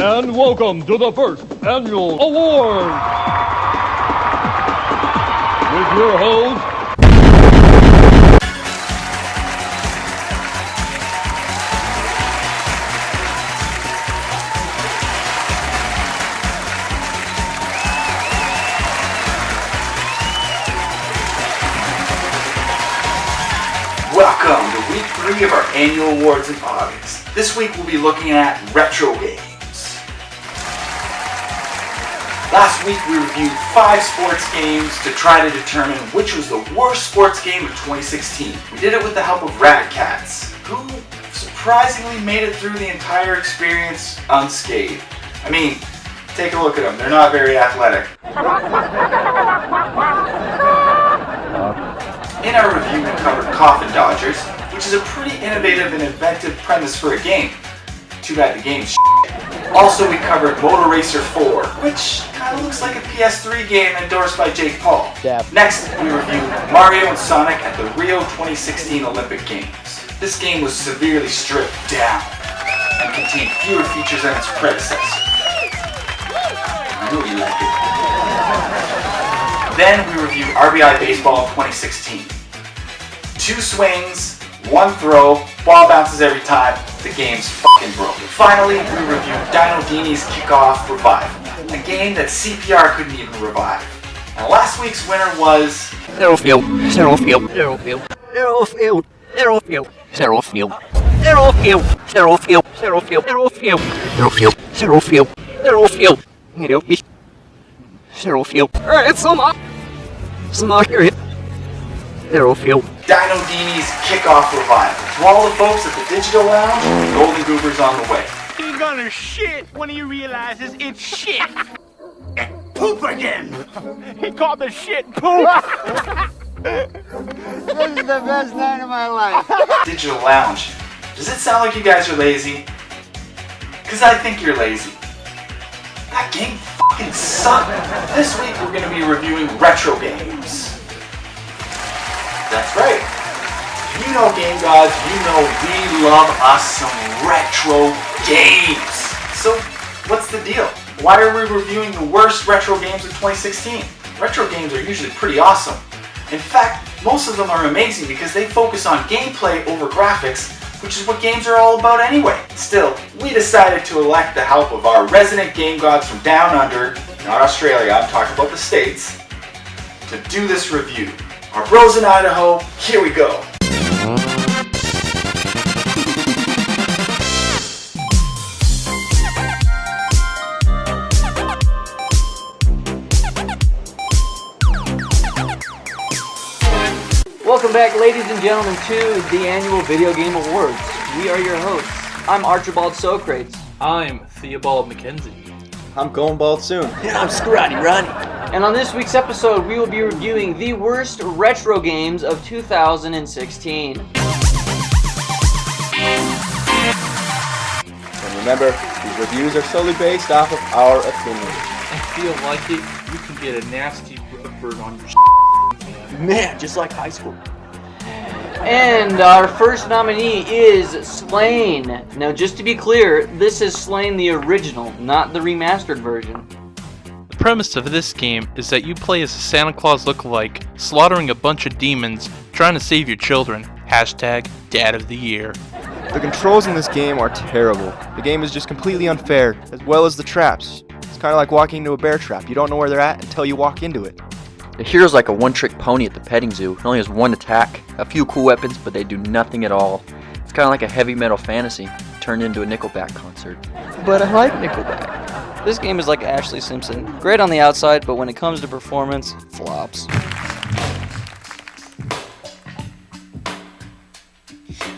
And welcome to the first annual award with your host, Welcome to week 3 of our annual awards in August. This week we'll be looking at retro games. Last week we reviewed 5 sports games to try to determine which was the worst sports game of 2016. We did it with the help of Ratcats, who surprisingly made it through the entire experience unscathed. I mean, take a look at them, they're not very athletic. In our review, we covered Coffin Dodgers, which is a pretty innovative and inventive premise for a game. Too bad the game's shit. Also, we covered Motor Racer 4, which kind of looks like a PS3 game endorsed by Jake Paul. Next, we reviewed Mario and Sonic at the Rio 2016 Olympic Games. This game was severely stripped down and contained fewer features than its predecessor. I know you like it. Then we reviewed RBI Baseball 2016. 2 swings, 1 throw, ball bounces every time, the game's fucking broken. Finally, we reviewed Dino Dini's Kickoff Revival, a game that CPR couldn't even revive. And last week's winner was... Aerofield. Alright, some here. Aerofield. Dino Dini's Kickoff Revival. To all the folks at the Digital Lounge, Golden Goober's on the way. He's gonna shit when he realizes it's shit. Poop again. He called the shit poop. This is the best night of my life. Digital Lounge. Does it sound like you guys are lazy? Cause I think you're lazy. That game fucking sucked. This week we're gonna be reviewing retro games. That's right. If you know Game Gods, you know we love us some retro games. So, what's the deal? Why are we reviewing the worst retro games of 2016? Retro games are usually pretty awesome. In fact, most of them are amazing because they focus on gameplay over graphics, which is what games are all about anyway. Still, we decided to elect the help of our resident Game Gods from down under, not Australia, I'm talking about the States, to do this review. Our bros in Idaho, here we go. Welcome back, ladies and gentlemen, to the annual Video Game Awards. We are your hosts. I'm Archibald Socrates. I'm Theobald McKenzie. I'm going bald soon. And I'm Scrawny Ronnie. And on this week's episode, we will be reviewing the worst retro games of 2016. And remember, these reviews are solely based off of our opinions. I feel like it, you can get a nasty burn on your Man, just like high school. And our first nominee is Slain. Now, just to be clear, this is Slain the original, not the remastered version. The premise of this game is that you play as a Santa Claus lookalike, slaughtering a bunch of demons, trying to save your children. Hashtag Dad of the Year. The controls in this game are terrible. The game is just completely unfair, as well as the traps. It's kind of like walking into a bear trap. You don't know where they're at until you walk into it. The hero's like a one-trick pony at the petting zoo. It only has one attack, a few cool weapons, but they do nothing at all. It's kind of like a heavy metal fantasy turned into a Nickelback concert. But I like Nickelback. This game is like Ashley Simpson. Great on the outside, but when it comes to performance, flops.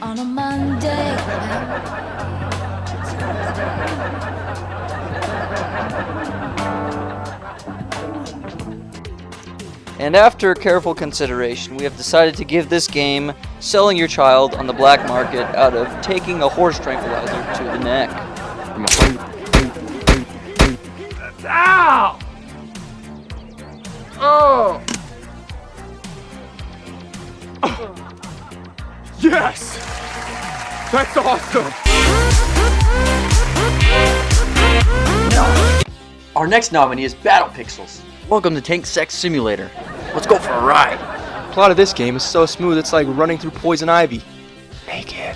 On a Monday. And after careful consideration, we have decided to give this game Selling Your Child on the Black Market out of Taking a Horse Tranquilizer to the Neck. Ow! Oh! Yes! That's awesome! Our next nominee is Battle Pixels. Welcome to Tank Sex Simulator. Let's go for a ride. The plot of this game is so smooth it's like running through poison ivy. Naked.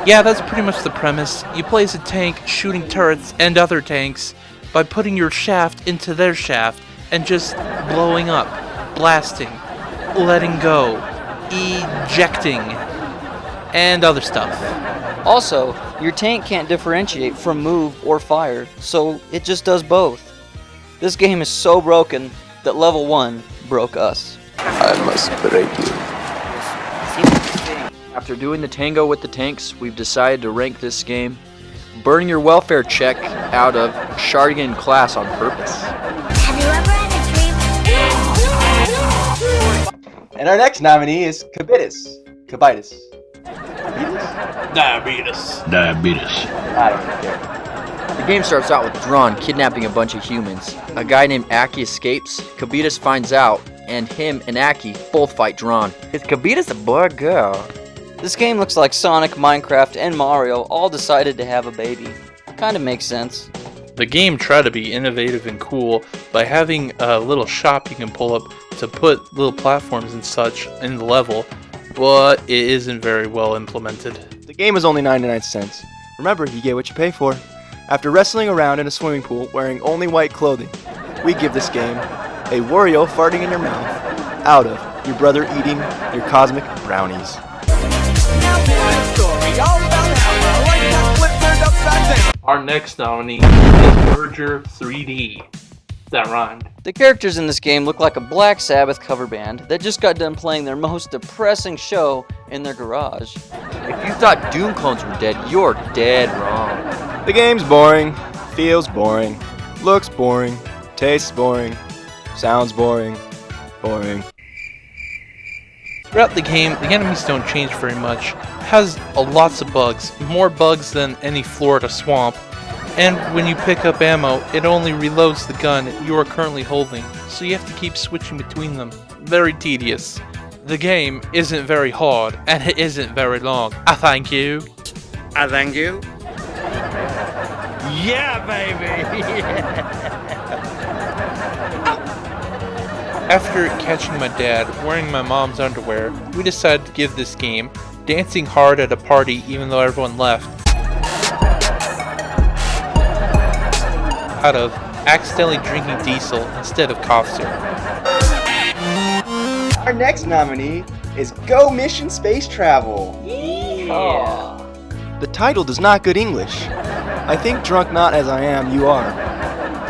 Yeah, that's pretty much the premise. You play as a tank shooting turrets and other tanks by putting your shaft into their shaft and just blowing up, blasting, letting go, ejecting, and other stuff. Also, your tank can't differentiate from move or fire, so it just does both. This game is so broken that level 1 broke us. I must break you. After doing the tango with the tanks, we've decided to rank this game Burning Your Welfare check out of Shardigan class on purpose. Have you ever had a dream? And our next nominee is Cobitus. Cobitus. Diabetes. I don't really care. The game starts out with Drawn kidnapping a bunch of humans. A guy named Aki escapes, Cobitus finds out, and him and Aki both fight Drawn. Is Cobitus a boy or girl? This game looks like Sonic, Minecraft, and Mario all decided to have a baby. Kinda makes sense. The game tried to be innovative and cool by having a little shop you can pull up to put little platforms and such in the level, but it isn't very well implemented. The game is only 99 cents. Remember, you get what you pay for. After wrestling around in a swimming pool wearing only white clothing, we give this game a Wario farting in your mouth out of your brother eating your cosmic brownies. Our next nominee is Merger 3D. That rhymed. The characters in this game look like a Black Sabbath cover band that just got done playing their most depressing show in their garage. If you thought Doom clones were dead, you're dead wrong. The game's boring, feels boring, looks boring, tastes boring, sounds boring, boring. Throughout the game, the enemies don't change very much. It has lots of bugs, more bugs than any Florida swamp. And when you pick up ammo, it only reloads the gun you are currently holding, so you have to keep switching between them. Very tedious. The game isn't very hard, and it isn't very long. I thank you. I thank you. Yeah, baby. After catching my dad wearing my mom's underwear, we decided to give this game dancing hard at a party even though everyone left out of accidentally drinking diesel instead of cough syrup. Our next nominee is Go Mission Space Travel. Yeah. The title does not good English. I think drunk not as I am, you are.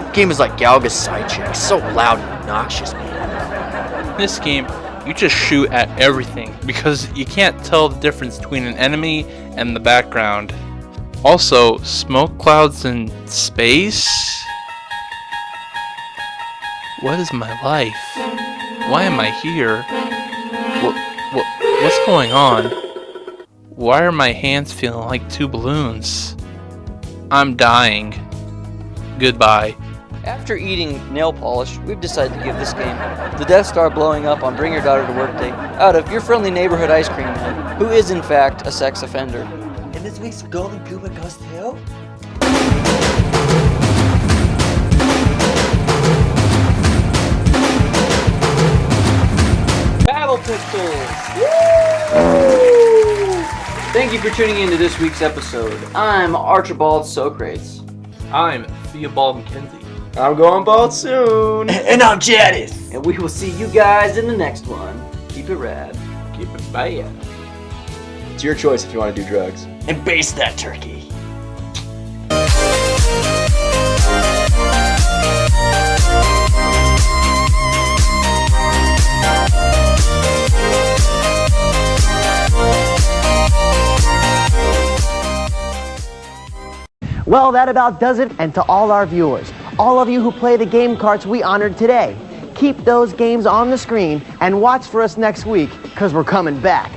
The game is like Galga's side chick, so loud and obnoxious, man. In this game, you just shoot at everything because you can't tell the difference between an enemy and the background. Also, smoke clouds in space? What is my life? Why am I here? What's going on? Why are my hands feeling like two balloons? I'm dying. Goodbye. After eating nail polish, we've decided to give this game the Death Star blowing up on Bring Your Daughter to Work Day out of your friendly neighborhood ice cream man, who is in fact a sex offender. And this week's Golden Puma goes to... Battle Pistols! Thank you for tuning in to this week's episode. I'm Archibald Socrates. I'm Theobald McKenzie. I'm going bald soon. And I'm Jadis. And we will see you guys in the next one. Keep it rad. Keep it bad. It's your choice if you want to do drugs. And baste that turkey. Well, that about does it, and to all our viewers, all of you who play the game carts we honored today, keep those games on the screen and watch for us next week, because we're coming back.